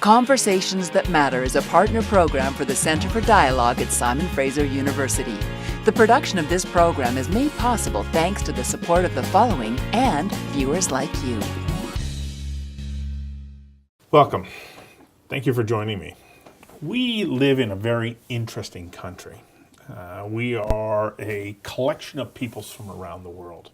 Conversations That Matter is a partner program for the Center for Dialogue at Simon Fraser University. The production of this program is made possible thanks to the support of the following and viewers like you. Welcome. Thank you for joining me. We live in a very interesting country. We are a collection of peoples from around the world.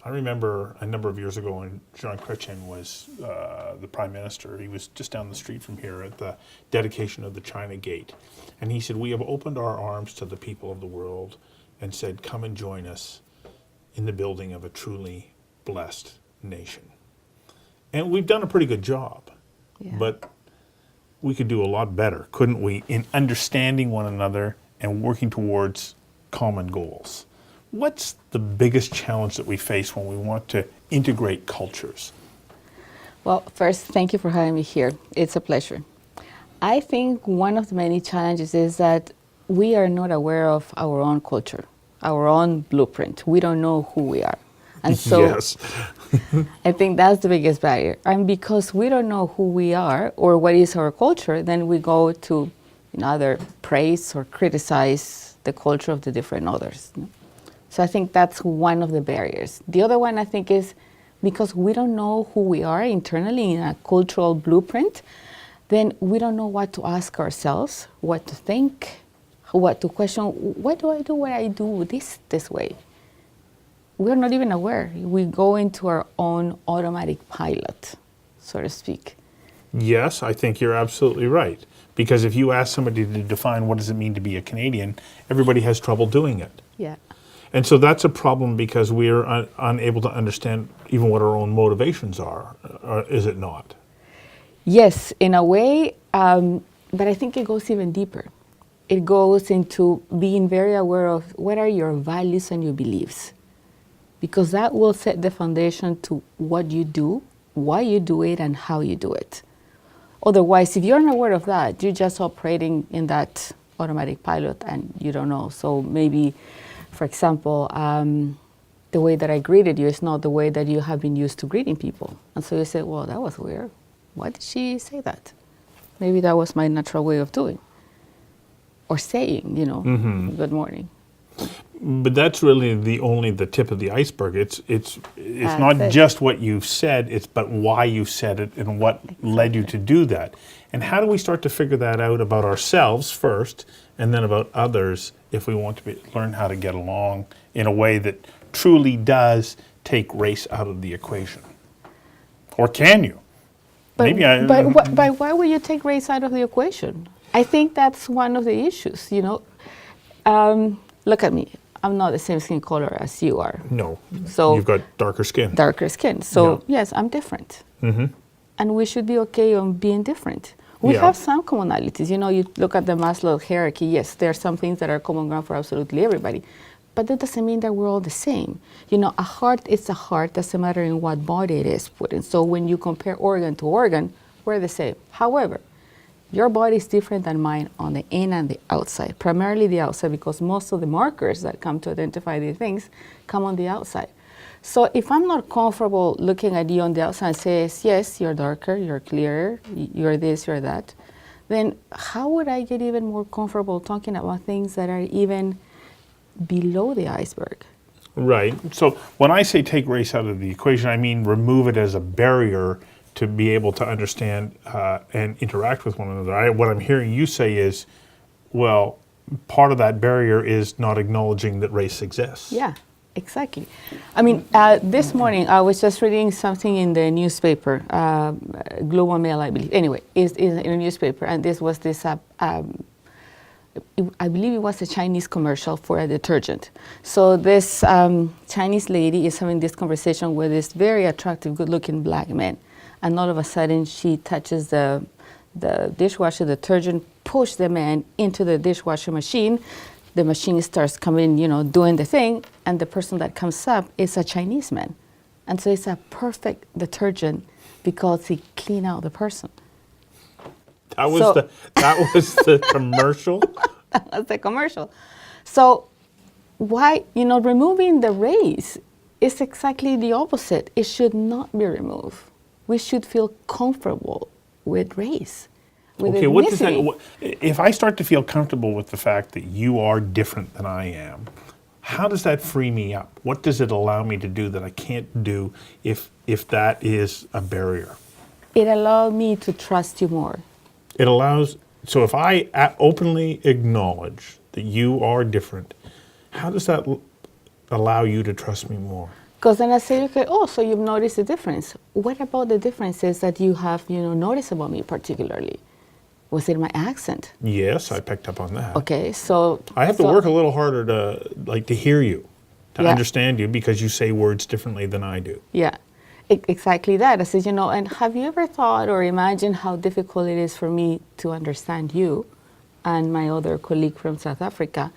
I remember a number of years ago when Jean Chrétien was the Prime Minister. He was just down the street from here at the dedication of the China Gate. And he said, "We have opened our arms to the people of the world and said, come and join us in the building of a truly blessed nation." And we've done a pretty good job. Yeah. But we could do a lot better, couldn't we, in understanding one another and working towards common goals. What's the biggest challenge that we face when we want to integrate cultures? Well, first, thank you for having me here. It's a pleasure. I think one of the many challenges is that we are not aware of our own culture, our own blueprint. We don't know who we are. And so yes. I think that's the biggest barrier. And because we don't know who we are or what is our culture, then we go to either praise or criticize the culture of the different others. So I think that's one of the barriers. The other one, I think, is because we don't know who we are internally in a cultural blueprint, then we don't know what to ask ourselves, what to think, what to question. Why do I do what I do this way? We're not even aware. We go into our own automatic pilot, so to speak. Yes, I think you're absolutely right. Because if you ask somebody to define what does it mean to be a Canadian, everybody has trouble doing it. Yeah. And so that's a problem because we're unable to understand even what our own motivations are, is it not? Yes, in a way, but I think it goes even deeper. It goes into being very aware of what are your values and your beliefs, because that will set the foundation to what you do, why you do it, and how you do it. Otherwise, if you're not aware of that, you're just operating in that automatic pilot and you don't know. So maybe, for example, the way that I greeted you is not the way that you have been used to greeting people. And so you say, well, that was weird. Why did she say that? Maybe that was my natural way of doing. Or saying, good morning. But that's really only the tip of the iceberg. It's not just what you've said, but why you said it and what led you to do that. And how do we start to figure that out about ourselves first and then about others if we want to learn how to get along in a way that truly does take race out of the equation? Or can you? But why would you take race out of the equation? I think that's one of the issues, Look at me. I'm not the same skin color as you are. No. So you've got darker skin. Darker skin. So yeah. Yes, I'm different. Mm-hmm. And we should be okay on being different. We have some commonalities. You look at the Maslow hierarchy. Yes, there are some things that are common ground for absolutely everybody. But that doesn't mean that we're all the same. A heart is a heart. Doesn't matter in what body it is put in. So when you compare organ to organ, we're the same. However, your body is different than mine on the in and the outside, primarily the outside, because most of the markers that come to identify these things come on the outside. So if I'm not comfortable looking at you on the outside and says, yes, you're darker, you're clearer, you're this, you're that, then how would I get even more comfortable talking about things that are even below the iceberg? Right. So when I say take race out of the equation, I mean remove it as a barrier to be able to understand and interact with one another. What I'm hearing you say is, well, part of that barrier is not acknowledging that race exists. Yeah, exactly. I mean, this morning I was just reading something in the newspaper, Global Mail, I believe. Anyway, is in a newspaper, and this was I believe it was a Chinese commercial for a detergent. So this Chinese lady is having this conversation with this very attractive, good-looking black man. And all of a sudden, she touches the dishwasher detergent, push the man into the dishwasher machine. The machine starts coming, doing the thing, and the person that comes up is a Chinese man. And so it's a perfect detergent because he cleaned out the person. That was the commercial? That was the commercial. So why, removing the race is exactly the opposite. It should not be removed. We should feel comfortable with race. with Okay, what does that, ethnicity. if I start to feel comfortable with the fact that you are different than I am, how does that free me up? What does it allow me to do that I can't do if that is a barrier? It allowed me to trust you more. It allows, so if I openly acknowledge that you are different, how does that allow you to trust me more? Because then I say, okay, oh, so you've noticed the difference. What about the differences that you have, noticed about me particularly? Was it my accent? Yes, I picked up on that. Okay, so I have to work a little harder to hear you, to Yeah. understand you, because you say words differently than I do. Yeah, exactly that. I said, and have you ever thought or imagined how difficult it is for me to understand you and my other colleague from South Africa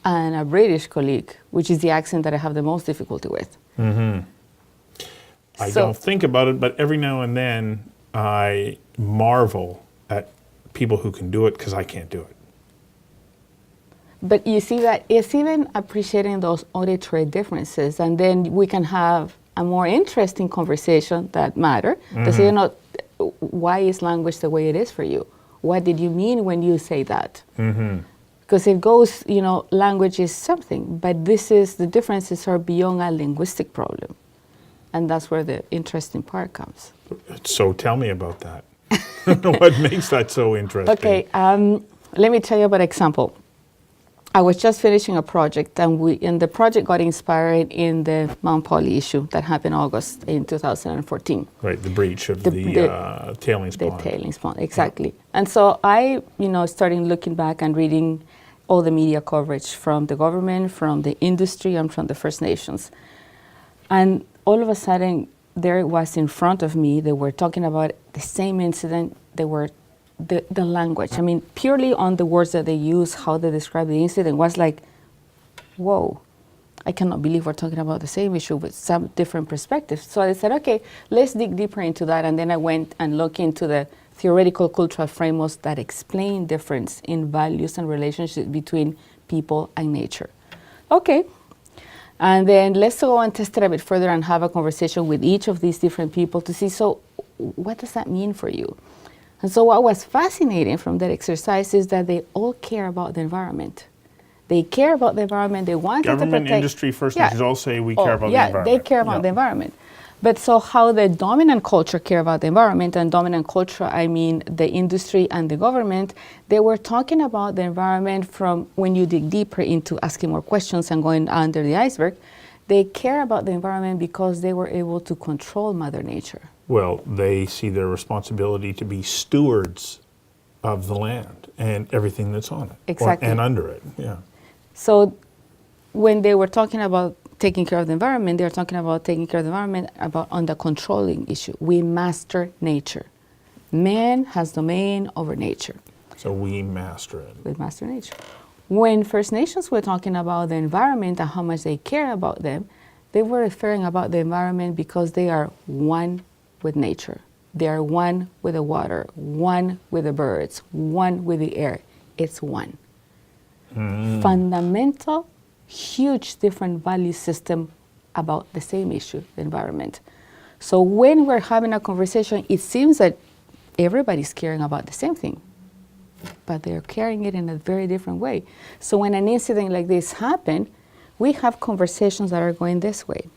and a British colleague, which is the accent that I have the most difficulty with? I So- don't think about it, but every now and then I marvel at people who can do it because I can't do it. But you see that it's even appreciating those auditory differences, and then we can have a more interesting conversation that matter. To say, why is language the way it is for you? What did you mean when you say that? Because it goes, language is something, but the differences are beyond a linguistic problem. And that's where the interesting part comes. So tell me about that. What makes that so interesting? Okay, let me tell you about an example. I was just finishing a project, and the project got inspired in the Mount Poly issue that happened August in 2014. Right, the breach of the tailings The pond. tailings pond, exactly. And so I, started looking back and reading all the media coverage from the government, from the industry, and from the First Nations. And all of a sudden, there it was in front of me. They were talking about the same incident. They were the language. I mean, purely on the words that they use, how they describe the incident was like, whoa, I cannot believe we're talking about the same issue with some different perspectives. So I said, okay, let's dig deeper into that. And then I went and looked into the theoretical cultural frameworks that explain difference in values and relationships between people and nature. Okay. And then let's go and test it a bit further and have a conversation with each of these different people to see, so what does that mean for you? And so what was fascinating from that exercise is that they all care about the environment. They care about the environment. They want to protect. Government, industry, First Nations all say we care about the environment. Yeah, they care about the environment. But so how the dominant culture care about the environment, and dominant culture, I mean the industry and the government, they were talking about the environment from when you dig deeper into asking more questions and going under the iceberg. They care about the environment because they were able to control Mother Nature. Well, they see their responsibility to be stewards of the land and everything that's on it. Exactly. And under it, yeah. So when they were talking about taking care of the environment, they're talking about taking care of the environment on the controlling issue. We master nature. Man has domain over nature. So we master it. We master nature. When First Nations were talking about the environment and how much they care about them, they were referring about the environment because they are one with nature. They are one with the water, one with the birds, one with the air. It's one. Fundamental, huge different value system about the same issue, the environment. So when we're having a conversation, it seems that everybody's caring about the same thing, but they're carrying it in a very different way. So when an incident like this happens, we have conversations that are going this way.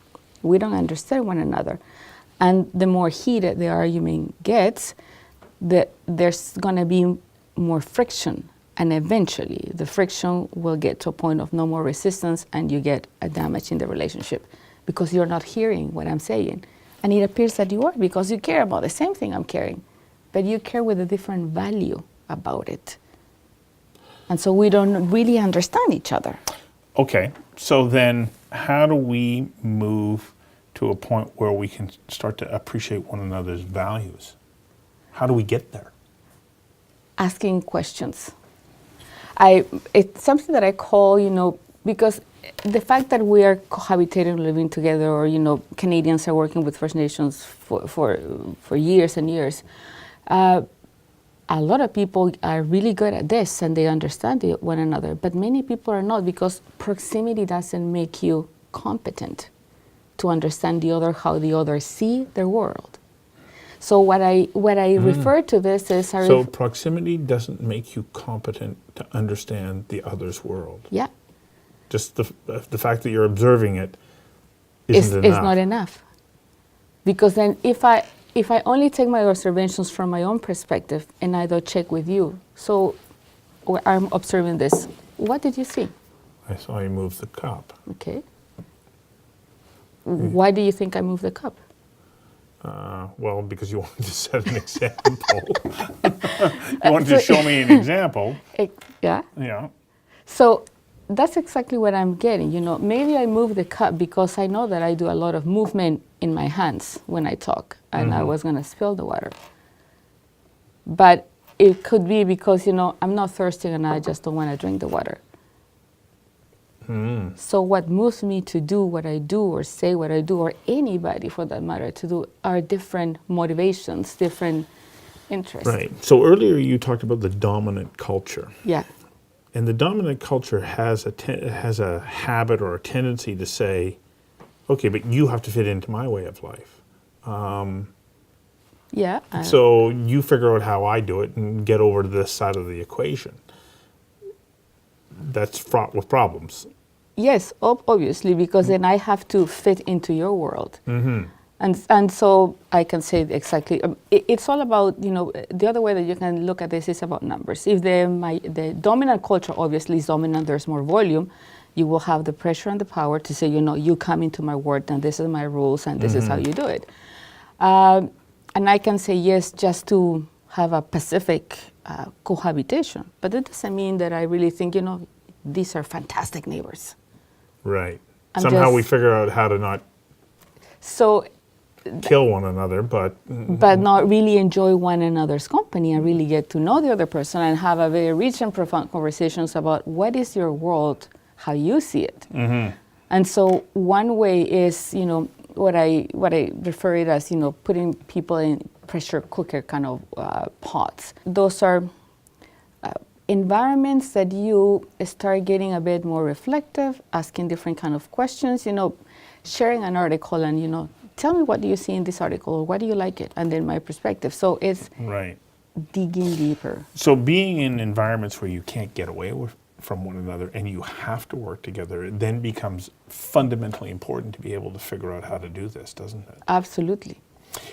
We don't understand one another. And the more heated the argument gets, there's going to be more friction. And eventually, the friction will get to a point of no more resistance, and you get a damage in the relationship because you're not hearing what I'm saying. And it appears that you are, because you care about the same thing I'm caring, but you care with a different value about it. And so we don't really understand each other. Okay, so then how do we move to a point where we can start to appreciate one another's values? How do we get there? Asking questions. It's something that I call, because the fact that we are cohabitating, living together, or, Canadians are working with First Nations for years and years, a lot of people are really good at this and they understand one another, but many people are not, because proximity doesn't make you competent to understand the other, how the other see their world. So what I refer to this is So proximity doesn't make you competent to understand the other's world. yeah, Just the fact that you're observing it is isn't enough. not enough. Because then if I only take my observations from my own perspective and I don't check with you, so I'm observing this. What did you see? I saw you move the cup. Okay. Why do you think I moved the cup? Well, because you wanted to set an example. You wanted to show me an example. Yeah. Yeah. So that's exactly what I'm getting. You know, maybe I move the cup because I know that I do a lot of movement in my hands when I talk, and I was going to spill the water. But it could be because, you know, I'm not thirsty and I just don't want to drink the water. So what moves me to do what I do or say what I do, or anybody for that matter to do, are different motivations, different interests. Right. So earlier you talked about the dominant culture. Yeah. And the dominant culture has a habit or a tendency to say, okay, but you have to fit into my way of life. Yeah. So you figure out how I do it and get over to this side of the equation. That's fraught with problems. Yes, obviously, because then I have to fit into your world. And so I can say exactly, it's all about, you know, the other way that you can look at this is about numbers. If the dominant culture obviously is dominant, there's more volume, you will have the pressure and the power to say, you know, you come into my world and this is my rules and this is how you do it. And I can say yes just to have a pacific cohabitation, but it doesn't mean that I really think, you know, these are fantastic neighbors. Right. I'm Somehow we just- figure out how to not So kill one another, but not really enjoy one another's company and really get to know the other person and have a very rich and profound conversations about what is your world, how you see it. And so one way is, you know, what I refer it as, you know, putting people in pressure cooker kind of pots. Those are environments that you start getting a bit more reflective, asking different kind of questions, you know, sharing an article and, you know, tell me what do you see in this article or why do you like it, and then my perspective. So it's right. digging deeper. So being in environments where you can't get away from one another and you have to work together, it then becomes fundamentally important to be able to figure out how to do this, doesn't it? Absolutely.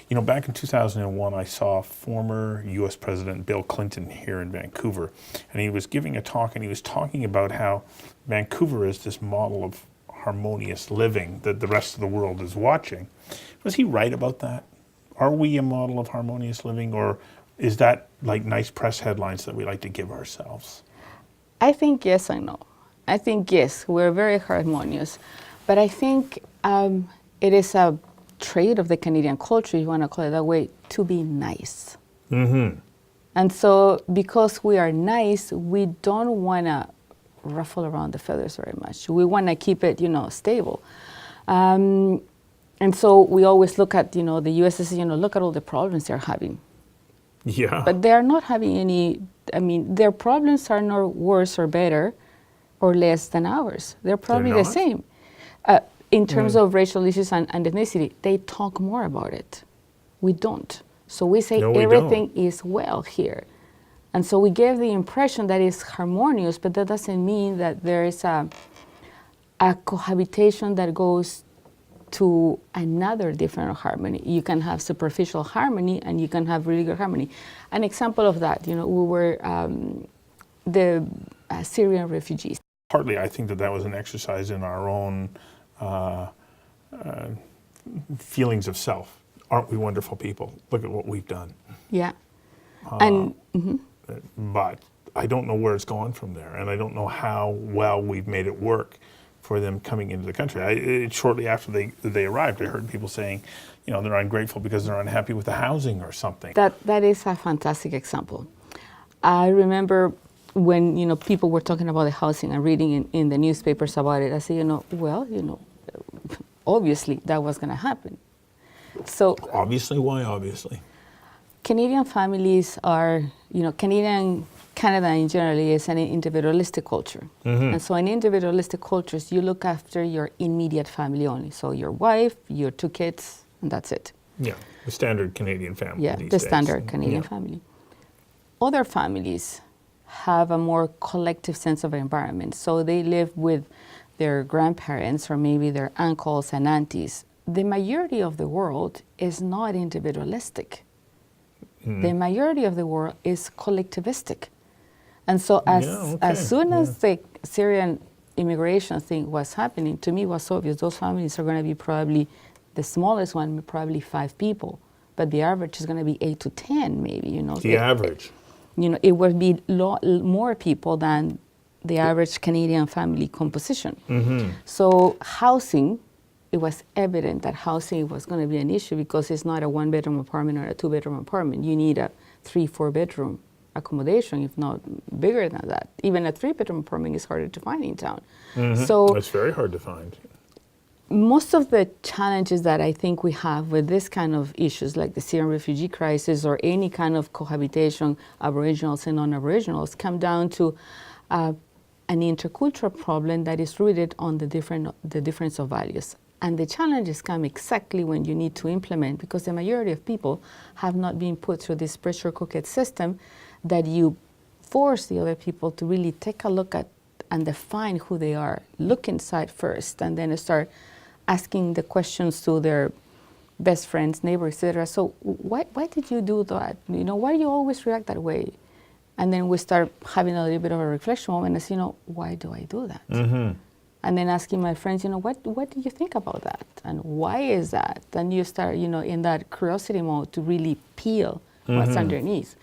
You know, back in 2001, I saw former U.S. President Bill Clinton here in Vancouver, and he was giving a talk, and he was talking about how Vancouver is this model of harmonious living that the rest of the world is watching. Was he right about that? Are we a model of harmonious living, or is that like nice press headlines that we like to give ourselves? I think yes and no. I think yes, we're very harmonious, but I think it is a trait of the Canadian culture, if you want to call it that way, to be nice. And so because we are nice, we don't want to ruffle around the feathers very much. We want to keep it, you know, stable. And so we always look at, you know, the U.S. as, you know, look at all the problems they're having. Yeah. But they are not having any, I mean, their problems are not worse or better or less than ours. They're probably the not? same. In terms of racial issues and ethnicity, they talk more about it. We don't. So we say No, we everything is well here. And so we give the impression that it's harmonious, but that doesn't mean that there is a cohabitation that goes to another different harmony. You can have superficial harmony and you can have really good harmony. An example of that, you know, we were the Syrian refugees. Partly, I think that was an exercise in our own feelings of self. Aren't we wonderful people? Look at what we've done. Yeah. And But I don't know where it's gone from there, and I don't know how well we've made it work for them coming into the country. Shortly after they arrived, I heard people saying, you know, they're ungrateful because they're unhappy with the housing or something. That is a fantastic example. I remember when, you know, people were talking about the housing and reading in the newspapers about it. I said, you know, well, you know, obviously that was going to happen. So Obviously, why obviously? Canadian families are, you know, Canada in general is an individualistic culture. And so in individualistic cultures, you look after your immediate family only. So your wife, your 2 kids, and that's it. Yeah, the standard Canadian family Yeah, these the days. standard Canadian Yeah. family. Other families have a more collective sense of environment. So they live with their grandparents or maybe their uncles and aunties. The majority of the world is not individualistic. The majority of the world is collectivistic. And so as soon as the Syrian immigration thing was happening, to me it was obvious those families are going to be probably, the smallest one, probably 5 people. But the average is going to be 8 to 10 maybe, you know. The average. It would be more people than the average Canadian family composition. So housing, it was evident that housing was going to be an issue because it's not a 1-bedroom apartment or a 2-bedroom apartment. You need a 3-4 bedroom accommodation, if not bigger than that. Even a 3-bedroom apartment is harder to find in town. So It's very hard to find. most of the challenges that I think we have with this kind of issues, like the Syrian refugee crisis or any kind of cohabitation, Aboriginals and non-Aboriginals, come down to an intercultural problem that is rooted on the difference of values. And the challenges come exactly when you need to implement, because the majority of people have not been put through this pressure cooked system that you force the other people to really take a look at and define who they are. Look inside first, and then start asking the questions to their best friends, neighbors, etc. So why did you do that? Why do you always react that way? And then we start having a little bit of a reflection moment as, why do I do that? And then asking my friends, what do you think about that? And why is that? And you start, in that curiosity mode to really peel what's underneath.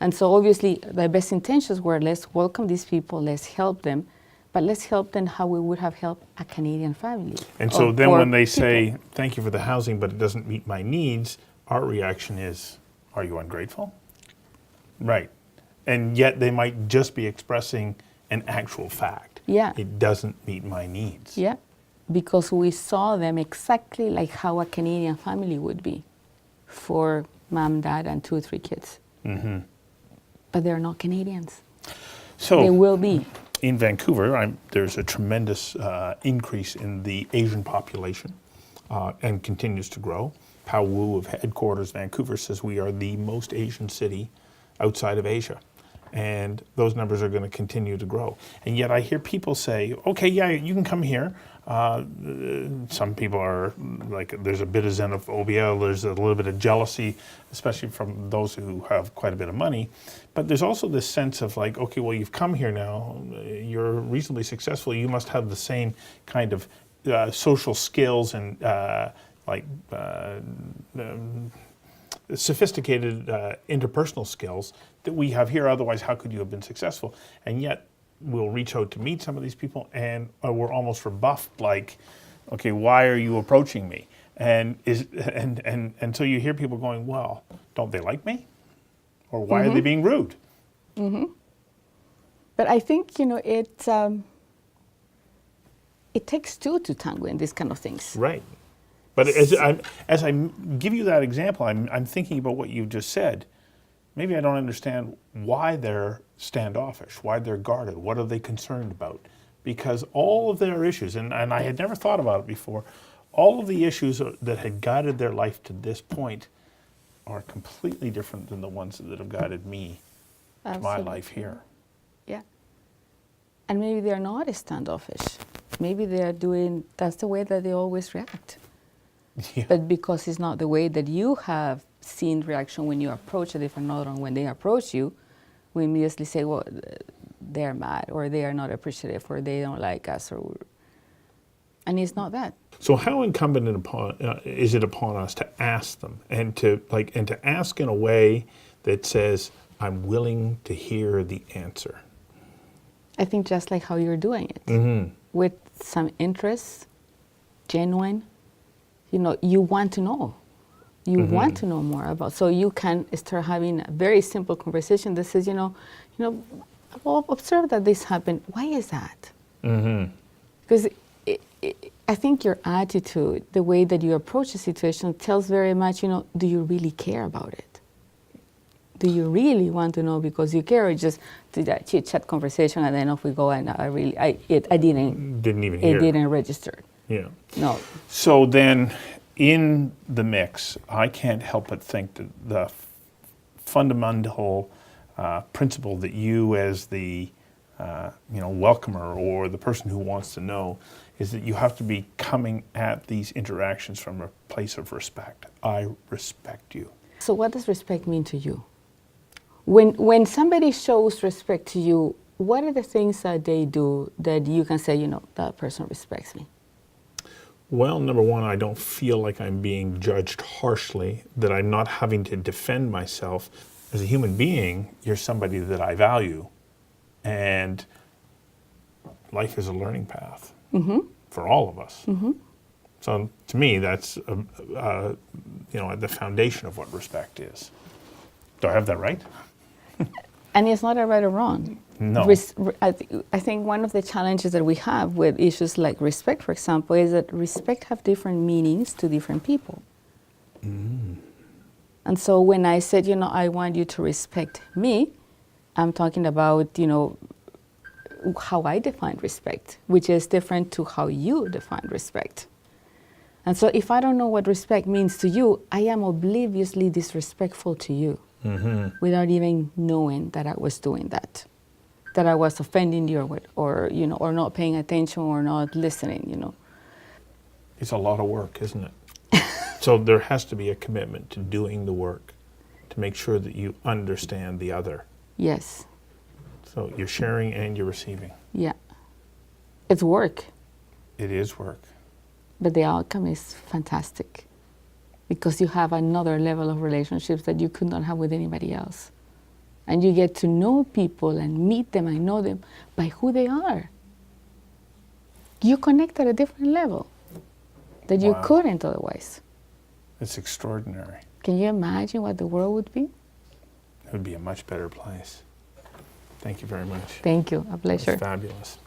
And so obviously the best intentions were, let's welcome these people, let's help them, but let's help them how we would have helped a Canadian family. And so then when they say, thank you for the housing, but it doesn't meet my needs, our reaction is, are you ungrateful? Right. And yet they might just be expressing an actual fact. Yeah. It doesn't meet my needs. Yeah, because we saw them exactly like how a Canadian family would be for mom, dad, and 2 or 3 kids. But they're not Canadians. So They will be. in Vancouver, there's a tremendous increase in the Asian population and continues to grow. Pao Wu of headquarters Vancouver says we are the most Asian city outside of Asia. And those numbers are going to continue to grow. And yet I hear people say, okay, yeah, you can come here. Some people are like, there's a bit of xenophobia, there's a little bit of jealousy, especially from those who have quite a bit of money. But there's also this sense of like, okay, well, you've come here now, you're reasonably successful, you must have the same kind of social skills and sophisticated interpersonal skills that we have here. Otherwise, how could you have been successful? And yet, we'll reach out to meet some of these people, and we're almost rebuffed. Like, okay, why are you approaching me? And so you hear people going, well, don't they like me? Or why are they being rude? But I think it takes 2 to tango in these kind of things. Right. But as I give you that example, I'm thinking about what you just said. Maybe I don't understand why they're standoffish, why they're guarded, what are they concerned about? Because all of their issues, and I had never thought about it before, all of the issues that had guided their life to this point are completely different than the ones that have guided me to my life here. Yeah. And maybe they're not standoffish. Maybe they're that's the way that they always react. Yeah. But because it's not the way that you have seen reaction when you approach a different other, when they approach you, we immediately say, well, they're mad, or they are not appreciative, or they don't like us, and it's not that. So how incumbent is it upon us to ask them, and to ask in a way that says, I'm willing to hear the answer? I think just like how you're doing it, with some interest, genuine. You want to know. You want to know more about. So you can start having a very simple conversation that says, well, observe that this happened. Why is that? Because I think your attitude, the way that you approach the situation, tells very much, do you really care about it? Do you really want to know because you care, or just do that chit-chat conversation and then off we go, and it didn't even hear. It didn't register. Yeah. No. So then, in the mix, I can't help but think that the fundamental principle that you, as the welcomer or the person who wants to know, is that you have to be coming at these interactions from a place of respect. I respect you. So what does respect mean to you? When somebody shows respect to you, what are the things that they do that you can say, that person respects me? Well, number one, I don't feel like I'm being judged harshly, that I'm not having to defend myself. As a human being, you're somebody that I value, and life is a learning path for all of us. So to me, that's at the foundation of what respect is. Do I have that right? And it's not a right or wrong. No. I think one of the challenges that we have with issues like respect, for example, is that respect have different meanings to different people. And so when I said, I want you to respect me, I'm talking about, how I define respect, which is different to how you define respect. And so if I don't know what respect means to you, I am obliviously disrespectful to you without even knowing that I was doing that I was offending you or not paying attention or not listening, It's a lot of work, isn't it? So there has to be a commitment to doing the work to make sure that you understand the other. Yes. So you're sharing and you're receiving. Yeah. It's work. It is work. But the outcome is fantastic because you have another level of relationships that you could not have with anybody else. And you get to know people and meet them and know them by who they are. You connect at a different level that you couldn't otherwise. It's extraordinary. Can you imagine what the world would be? It would be a much better place. Thank you very much. Thank you. A pleasure. It's fabulous.